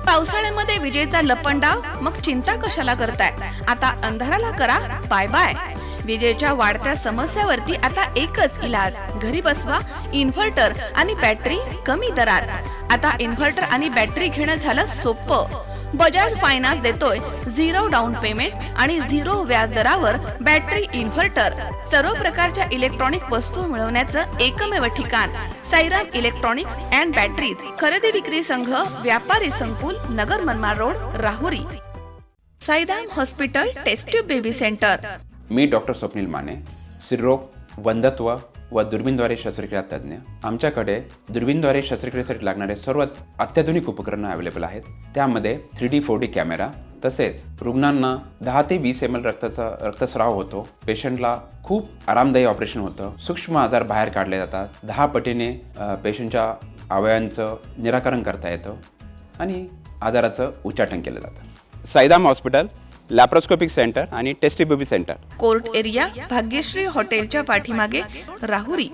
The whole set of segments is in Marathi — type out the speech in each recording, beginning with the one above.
पावसाळ्यामध्ये विजेचा लपंडाव, मग चिंता कशाला करताय? आता अंधाराला करा बाय बाय. विजेच्या वाढत्या समस्यावरती आता एकच इलाज, घरी बसवा इन्व्हर्टर आणि बॅटरी कमी दरात. आता इन्व्हर्टर आणि बॅटरी घेणं झालं सोपं. बजाज फायनान्स देतोय 0 डाऊन पेमेंट आणि 0 व्याज दरावर बॅटरी इन्व्हर्टर. सर्व प्रकारच्या इलेक्ट्रॉनिक वस्तू मिळवण्याचं एकमेव ठिकाण साईराम इलेक्ट्रॉनिक्स अँड बॅटरीज. खरेदी विक्री संघ, व्यापारी संकुल, Nagar Manmad road, Rahuri. Sairam hospital test tube baby centre. मी डॉक्टर स्वप्नील माने, स्त्रीरोग, वंध्यत्व व दुर्बीणद्वारे शस्त्रक्रिया तज्ज्ञ. आमच्याकडे दुर्बीणद्वारे शस्त्रक्रियेसाठी लागणारे सर्व अत्याधुनिक उपकरणं अवेलेबल आहेत. त्यामध्ये 3D 4D कॅमेरा, तसेच रुग्णांना 10 ते 20 ml रक्तस्राव होतो. पेशंटला खूप आरामदायी ऑपरेशन होतं. सूक्ष्म आजार बाहेर काढले जातात. 10 पटीने पेशंटच्या अवयवांचं निराकरण करता येतं आणि आजाराचं उच्चाटन केलं जातं. साईराम हॉस्पिटल, लॅप्रोस्कोपिक सेंटर आणि test baby centre, court area, Bhagyashree हॉटेलच्या पाठीमागे, राहुरी.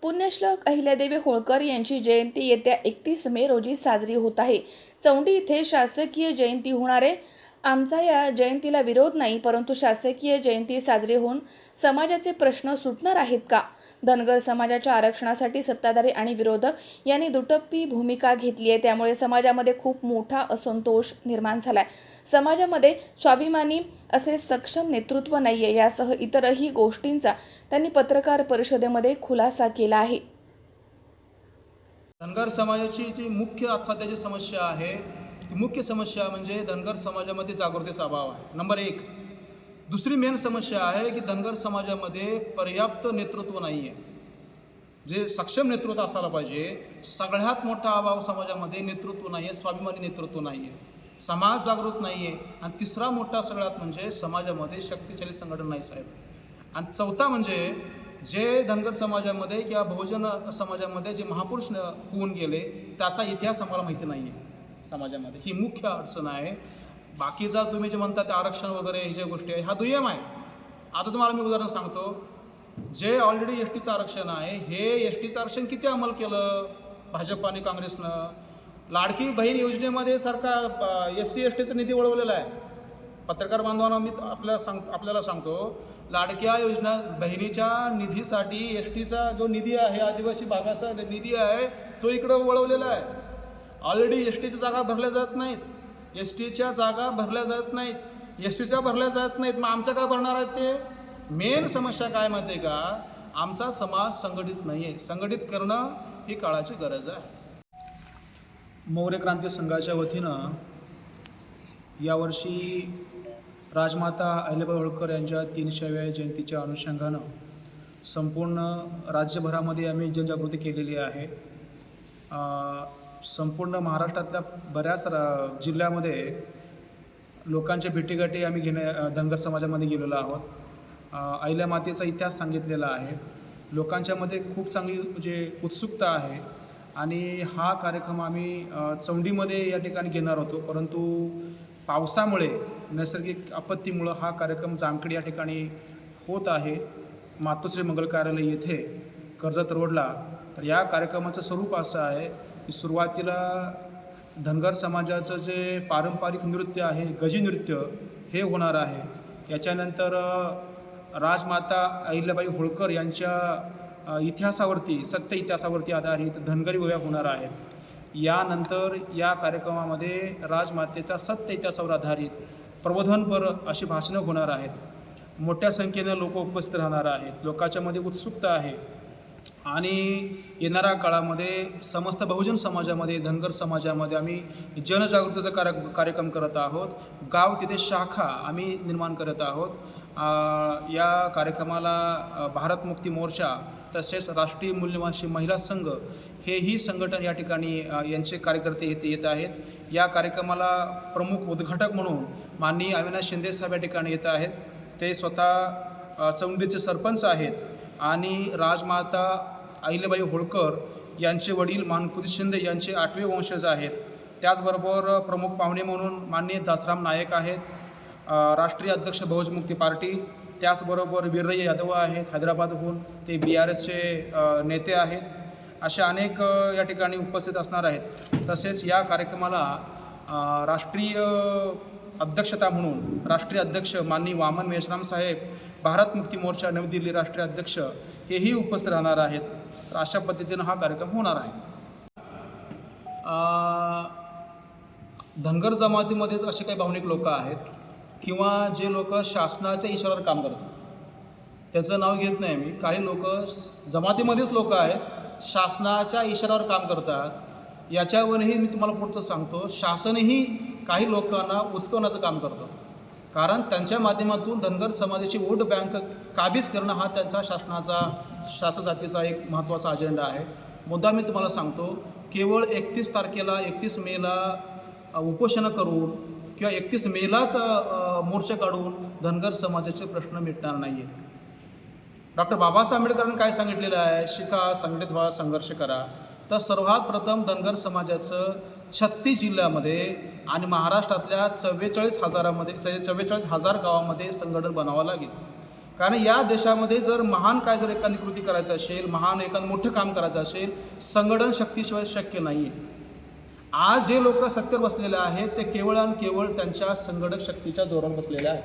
पुण्यश्लोक अहिल्यादेवी होळकर यांची जयंती येत्या 31 मे रोजी साजरी होत आहे. चौंडी इथे शासकीय जयंती होणार आहे. आमचा या जयंतीला विरोध नाही, परंतु शासकीय जयंती साजरी होऊन समाजाचे प्रश्न सुटणार आहेत का? धनगर समाजाच्या आरक्षणासाठी सत्ताधारी आणि विरोधक यांनी दुटप्पी भूमिका घेतली आहे. त्यामुळे समाजामध्ये खूप मोठा असंतोष निर्माण झालाय. समाजामध्ये स्वाभिमानी असे सक्षम नेतृत्व नाहीये, यासह इतरही गोष्टींचा त्यांनी पत्रकार परिषदेमध्ये खुलासा केला आहे. धनगर समाजाची जी मुख्य सध्याची समस्या आहे, ती मुख्य समस्या म्हणजे धनगर समाजामध्ये जागृतीचा अभाव आहे, नंबर 1. दुसरी मेन समस्या आहे की धनगर समाजामध्ये पर्याप्त नेतृत्व नाही आहे, जे सक्षम नेतृत्व असायला पाहिजे. सगळ्यात मोठा अभाव समाजामध्ये नेतृत्व नाही आहे, स्वाभिमानी नेतृत्व नाही आहे, समाज जागृत नाही आहे. आणि तिसरा मोठा सगळ्यात म्हणजे समाजामध्ये शक्तिशाली संघटन नाही साहेब. आणि चौथा म्हणजे जे धनगर समाजामध्ये किंवा बहुजन समाजामध्ये जे महापुरुष होऊन गेले त्याचा इतिहास आम्हाला माहिती नाही आहे समाजामध्ये. ही मुख्य अडचण आहे. बाकीचा तुम्ही जे म्हणता ते आरक्षण वगैरे हे ज्या गोष्टी आहे ह्या दुय्यम आहे. आता तुम्हाला मी उदाहरण सांगतो. जे ऑलरेडी एस टीचं आरक्षण आहे, हे एस टीचं आरक्षण किती अंमल केलं भाजप आणि काँग्रेसनं? लाडकी बहीण योजनेमध्ये सरकार SC STचा निधी वळवलेला आहे. पत्रकार बांधवांना मी आपल्याला सांगतो, लाडक्या योजना बहिणीच्या निधीसाठी एस टीचा जो निधी आहे, आदिवासी भागाचा निधी आहे, तो इकडं वळवलेला आहे. ऑलरेडी एस टीच्या जागा भरल्या जात नाहीत. एस टीच्या जागा भरल्या जात नाहीत, एस टीच्या भरल्या जात नाहीत. मग आमच्या काय भरणार आहेत ते? मेन समस्या काय माहिती आहे का? आमचा समाज संघटित नाही आहे. संघटित करणं ही काळाची गरज आहे. मौर्य क्रांती संघाच्या वतीनं यावर्षी राजमाता अहिल्याबाई होळकर यांच्या 300व्या जयंतीच्या अनुषंगानं संपूर्ण राज्यभरामध्ये आम्ही जनजागृती केलेली आहे. संपूर्ण महाराष्ट्रातल्या बऱ्याच जिल्ह्यामध्ये लोकांच्या भेटीगाठी आम्ही धनगर समाजामध्ये गेलेलो आहोत. अहिल्या मातेचा इतिहास सांगितलेला आहे. लोकांच्यामध्ये खूप चांगली म्हणजे उत्सुकता आहे आणि हा कार्यक्रम आम्ही चौंडीमध्ये या ठिकाणी घेणार होतो, परंतु पावसामुळे, नैसर्गिक आपत्तीमुळं हा कार्यक्रम जामखेड या ठिकाणी होत आहे, मातोश्री मंगल कार्यालय येथे कर्जत रोडला. तर या कार्यक्रमाचं स्वरूप असं आहे की सुरुवातीला धनगर समाजाचं जे पारंपरिक नृत्य आहे, गजी नृत्य, हे होणार आहे. याच्यानंतर राजमाता अहिल्याबाई होळकर यांच्या इतिहासावरती, सत्य इतिहासावरती आधारित धनगरी ओव्या होणार आहेत. यानंतर या कार्यक्रमामध्ये राजमातेचा सत्य इतिहासावर आधारित प्रबोधनपर अशी भाषणं होणार आहेत. मोठ्या संख्येनं लोक उपस्थित राहणार आहेत. लोकांच्यामध्ये उत्सुकता आहे आणि येणाऱ्या काळामध्ये समस्त बहुजन समाजामध्ये, धनगर समाजामध्ये आम्ही जनजागृतीचा कार्यक्रम करत आहोत. गाव तिथे शाखा आम्ही निर्माण करत आहोत. या कार्यक्रमाला भारत मुक्ती मोर्चा तसेच राष्ट्रीय मूल्यवान महिला संघ हेही संघटन या ठिकाणी यांचे कार्यकर्ते येत आहेत. या कार्यक्रमाला प्रमुख उद्घाटक म्हणून माननीय अविनाश शिंदे साहेब या ठिकाणी येत आहेत. ते स्वतः चौंडीचे सरपंच आहेत आणि राजमाता अहिल्याबाई होळकर यांचे वडील मानकुदी शिंदे यांचे 8वे वंशज आहेत. त्याचबरोबर प्रमुख पाहुणे म्हणून माननीय दासराम नायक आहेत, राष्ट्रीय अध्यक्ष बहुजन मुक्ती पार्टी. त्याचबरोबर वीरराजे यादव आहेत हैदराबादहून, ते BRSचे नेते आहेत. असे अनेक या ठिकाणी उपस्थित असणार आहेत. तसेच या कार्यक्रमाला राष्ट्रीय अध्यक्षता म्हणून राष्ट्रीय अध्यक्ष माननीय वामन मेश्राम साहेब, भारत मुक्ती मोर्चा नवी दिल्ली राष्ट्रीय अध्यक्ष हेही उपस्थित राहणार आहेत. तर अशा पद्धतीनं हा कार्यक्रम होणार आहे. धनगर जमातीमध्येच असे काही भावनिक लोक आहेत किंवा जे लोक शासनाच्या इशाऱ्यावर काम करतात, त्याचं नाव घेत नाही मी. काही लोक जमातीमध्येच लोक आहेत, शासनाच्या इशाऱ्यावर काम करतात. याच्यावरही मी तुम्हाला पुढचं सांगतो, शासनही काही लोकांना उचकवण्याचं काम करतं. कारण त्यांच्या माध्यमातून धनगर समाजाची वोट बँक काबीज करणं हा त्यांचा शासन जातीचा एक महत्त्वाचा अजेंडा आहे. मुद्दा मी तुम्हाला सांगतो, केवळ 31 तारखेला 31 मेला उपोषण करून किंवा 31 मेलाच मोर्चा काढून धनगर समाजाचे प्रश्न मिटणार नाही आहे. डॉक्टर बाबासाहेब आंबेडकरांनी काय सांगितलेलं आहे, शिका, संघटित व्हा, संघर्ष करा. तर सर्वात प्रथम धनगर समाजाचं 36 जिल्ह्यामध्ये आणि महाराष्ट्रातल्या 44,000 गावामध्ये संघटन बनावं लागेल. कारण या देशामध्ये जर महान काय जर एखादी कृती करायचं असेल, महान एखादं मोठं काम करायचं असेल, संघटन शक्तीशिवाय शक्य नाही आहे. आज जे लोक सत्तेवर बसलेले आहेत ते केवळ आणि केवळ त्यांच्या संघटक शक्तीच्या जोरावर बसलेले आहेत.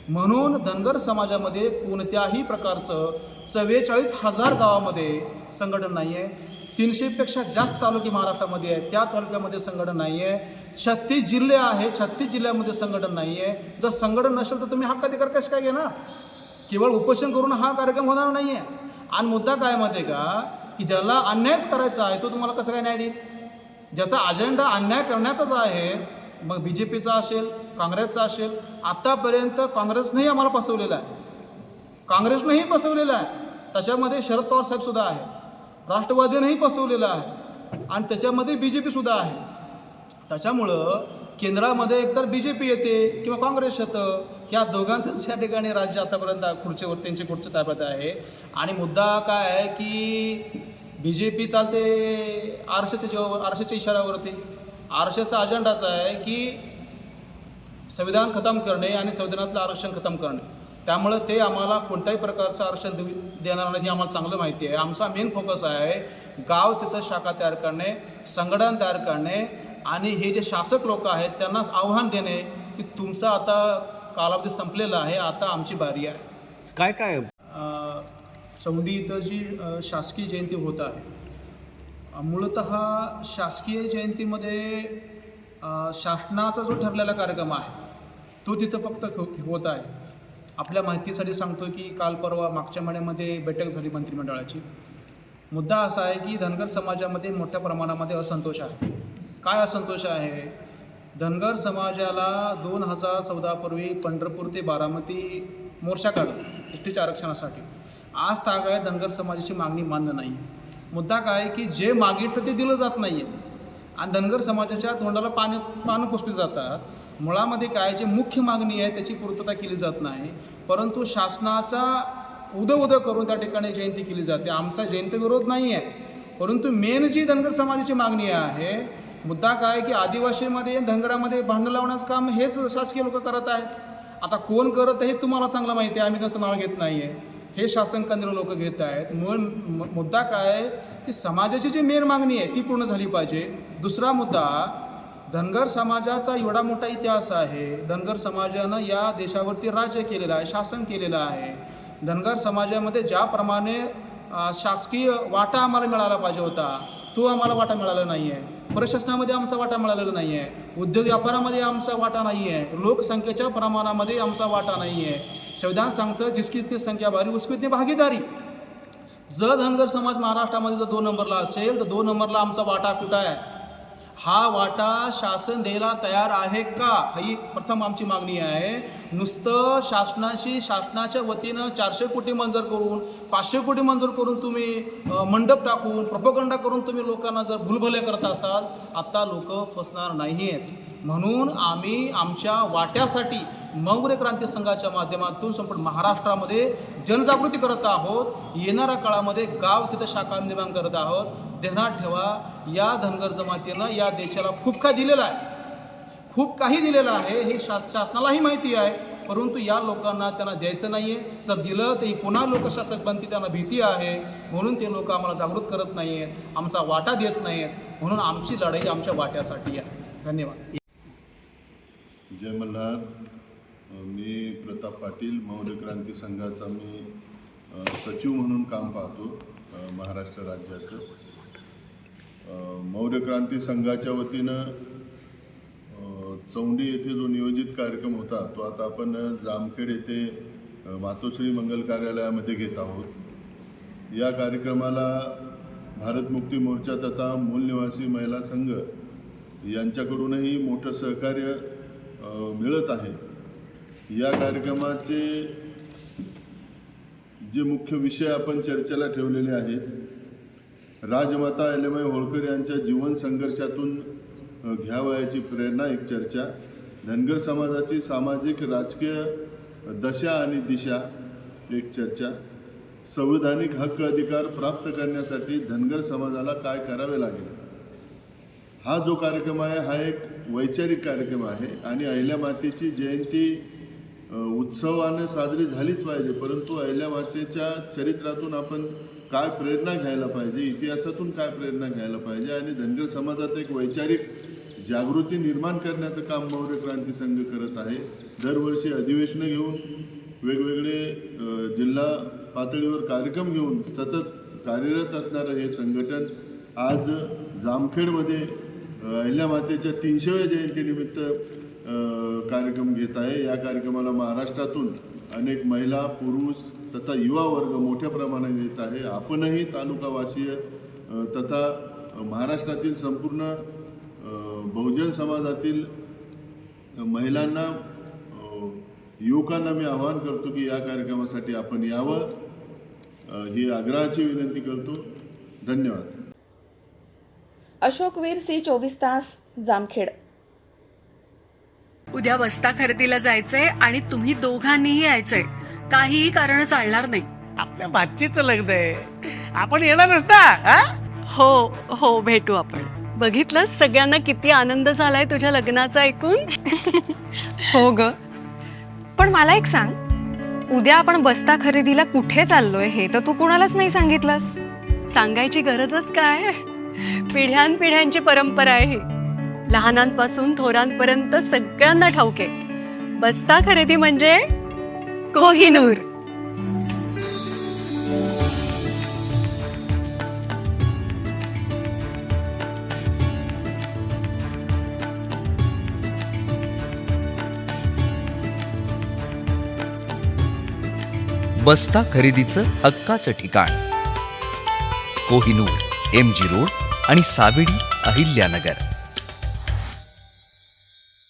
म्हणून धनगर समाजामध्ये कोणत्याही प्रकारचं 44,000 गावामध्ये संघटन नाही आहे. 300पेक्षा जास्त तालुके महाराष्ट्रामध्ये आहेत, त्या तालुक्यामध्ये संघटन नाही आहे. 36 जिल्हे आहे, 36 जिल्ह्यामध्ये संघटन नाही आहे. जर संघटन नसेल तर तुम्ही हक्काधिकार कसं काय घेणार? केवळ उपोषण करून हा कार्यक्रम होणार नाही आहे. आणि मुद्दा काय माहिती आहे का, की ज्याला अन्यायच करायचा आहे तो तुम्हाला कसं काय न्याय देईल? ज्याचा अजेंडा अन्याय करण्याचाच आहे, मग BJPचा असेल, काँग्रेसचा असेल. आत्तापर्यंत काँग्रेसनेही आम्हाला फसवलेलं आहे, काँग्रेसनेही फसवलेलं आहे. त्याच्यामध्ये शरद पवार साहेबसुद्धा आहे, राष्ट्रवादीनेही फसवलेलं आहे आणि त्याच्यामध्ये BJPसुद्धा आहे. त्याच्यामुळं केंद्रामध्ये एकतर BJP येते किंवा काँग्रेस येतं. या दोघांचंच या ठिकाणी राज्य आतापर्यंत खुर्चीवर त्यांची खुर्ची ताब्यात आहे. आणि मुद्दा काय आहे की BJP चालते आरक्षाच्या इशाऱ्यावरती. आरक्षाचा अजेंडाचा आहे की संविधान खतम करणे आणि संविधानातलं आरक्षण खतम करणे. त्यामुळं ते आम्हाला कोणत्याही प्रकारचं आरक्षण देणार नाही हे आम्हाला चांगलं माहिती आहे. आमचा मेन फोकस आहे गाव तिथं शाखा तयार करणे, संघटन तयार करणे आणि हे जे शासक लोक आहेत त्यांनाच आव्हान देणे की तुमचा आता कालावधी संपलेला आहे, आता आमची बारी आहे. काय काय 14 इथं जी शासकीय जयंती होत आहे, मूलतः शासकीय जयंतीमध्ये शासनाचा जो ठरलेला कार्यक्रम आहे तो तिथं फक्त होत आहे. आपल्या माहितीसाठी सांगतो की काल परवा मागच्या महिन्यामध्ये बैठक झाली मंत्रिमंडळाची. मुद्दा असा आहे की धनगर समाजामध्ये मोठ्या प्रमाणामध्ये असंतोष आहे. काय असंतोष आहे? धनगर समाजाला 2014 पूर्वी पंढरपूर ते बारामती मोर्चा काढला एसटीच्या आरक्षणासाठी. आज तागायत धनगर समाजाची मागणी मान्य नाही. मुद्दा काय की जे मागितलं ते दिलं जात नाही आहे आणि धनगर समाजाच्या तोंडाला पानं पुसली जातात. मुळामध्ये काय जे मुख्य मागणी आहे त्याची पूर्तता केली जात नाही, परंतु शासनाचा उदं करून त्या ठिकाणी जयंती केली जाते. आमचा जयंती विरोध नाही आहे, परंतु मेन जी धनगर समाजाची मागणी आहे, मुद्दा काय की आदिवासीमध्ये धनगरामध्ये भांडण लावण्याचं काम हेच शासकीय लोक करत आहेत. आता कोण करत आहे हे तुम्हाला चांगलं माहिती आहे, आम्ही त्याचं नाव घेत नाही आहे. हे शासन केंद्र लोक घेत आहेत. मुद्दा काय की समाजाची जी मेन मागणी आहे ती पूर्ण झाली पाहिजे. दुसरा मुद्दा, धनगर समाजाचा एवढा मोठा इतिहास आहे. धनगर समाजानं या देशावरती राज्य केलेलं आहे, शासन केलेलं आहे. धनगर समाजामध्ये ज्याप्रमाणे शासकीय वाटा आम्हाला मिळाला पाहिजे होता तो आम्हाला वाटा मिळाला नाही आहे. प्रशासनामध्ये आमचा वाटा मिळालेला नाही आहे. उद्योग व्यापारामध्ये आमचा वाटा नाही आहे. लोकसंख्येच्या प्रमाणामध्ये आमचा वाटा नाही आहे. संविधान सांगतं जिसकी इतनी संख्या भारी उसकी इतनी भागीदारी. जर धनगर समाज महाराष्ट्रामध्ये जर 2 नंबरला असेल तर 2 नंबरला आमचा वाटा कुठं आहे? हा वाटा शासन द्यायला तयार आहे का? ही प्रथम आमची मागणी आहे. नुसतं शासनाच्या वतीनं 400 कोटी मंजूर करून 500 कोटी मंजूर करून तुम्ही मंडप टाकून प्रोपगंडा करून तुम्ही लोकांना जर भुलभुले करत असाल, आता लोक फसणार नाही आहेत. म्हणून आम्ही आमच्या वाट्यासाठी मौर्य क्रांती संघाच्या माध्यमातून संपूर्ण महाराष्ट्रामध्ये जनजागृती करत आहोत. येणाऱ्या काळामध्ये गाव तिथं शाखा निर्माण करत आहोत. ध्यानात ठेवा, या धनगर जमातीनं या देशाला खूप काही दिलेलं आहे, खूप काही दिलेलं आहे. हे शासनालाही माहिती आहे, परंतु या लोकांना त्यांना द्यायचं नाही आहे. जर दिलं तर ही पुन्हा लोकशासक बनती, त्यांना भीती आहे. म्हणून ते लोक आम्हाला जागृत करत नाही आहेत, आमचा वाटा देत नाही आहेत. म्हणून आमची लढाई आमच्या वाट्यासाठी आहे. धन्यवाद. जय मल्हार. मी प्रताप पाटील, मौर्य क्रांती संघाचा मी सचिव म्हणून काम पाहतो महाराष्ट्र राज्याचं. मौर्य क्रांती संघाच्या वतीनं चौंडी येथे जो नियोजित कार्यक्रम होता तो आता आपण जामखेड येथे मातोश्री मंगल कार्यालयामध्ये घेत आहोत. या कार्यक्रमाला भारत मुक्ती मोर्चा तथा मूल निवासी महिला संघ यांच्याकडूनही मोठं सहकार्य मिळत आहे. या कार्यक्रमाचे जे मुख्य विषय आपण चर्चेला ठेवलेले आहेत, राजमाता अहिल्याबाई होळकर यांच्या जीवन संघर्षातून घ्यावयाची प्रेरणा एक चर्चा, धनगर समाजाची सामाजिक राजकीय दशा आणि दिशा एक चर्चा, संविधानिक हक्क अधिकार प्राप्त करण्यासाठी धनगर समाजाला काय करावे लागेल. हा जो कार्यक्रम आहे हा एक वैचारिक कार्यक्रम आहे आणि अहिल्यामातेची जयंती उत्सवाने साजरी झालीच पाहिजे, परंतु अहिल्यामातेच्या चरित्रातून आपण काय प्रेरणा घ्यायला पाहिजे, इतिहासातून काय प्रेरणा घ्यायला पाहिजे आणि धनगर समाजात एक वैचारिक जागृती निर्माण करण्याचं काम मौर्य क्रांती संघ करत आहे. दरवर्षी अधिवेशनं घेऊन वेगवेगळे जिल्हा पातळीवर कार्यक्रम घेऊन सतत कार्यरत असणारं हे संघटन आज जामखेडमध्ये अहिल्यामातेच्या 300व्या जयंतीनिमित्त कार्यक्रम घेत आहे. या कार्यक्रमाला महाराष्ट्रातून अनेक महिला, पुरुष तथा युवा वर्ग मोठ्या प्रमाणात येत आहे. आपणही तालुकावासीय तथा महाराष्ट्रातील संपूर्ण बहुजन समाजातील महिलांना, युवकांना मी आवाहन करतो की या कार्यक्रमासाठी आपण यावं, ही आग्रहाची विनंती करतो. धन्यवाद. अशोक वीर, सी 24 तास, जामखेड. उद्या बस्ता खरेदीला जायचंय आणि तुम्ही दोघांनीही यायचंय. काहीही कारण चालणार नाही. आपल्या भाचीचं लग्न आहे, आपण येणार नसता. हो हो, भेटू आपण. बघितलं सगळ्यांना किती आनंद झालाय तुझ्या लग्नाचा ऐकून. हो ग, पण मला एक सांग, उद्या आपण बस्ता खरेदीला कुठे चाललोय हे तर तू कुणालाच नाही सांगितलंस. सांगायची गरजच काय, पिढ्यानपिढ्यांची परंपरा आहे ही. लहानांपासून थोरांपर्यंत सगळ्यांना ठाऊक आहे, बस्ता खरेदी म्हणजे कोहिनूर. बस्ता खरेदीचं हक्काचं ठिकाण कोहिनूर, MG रोड आणि सावेडी, अहिल्यानगर.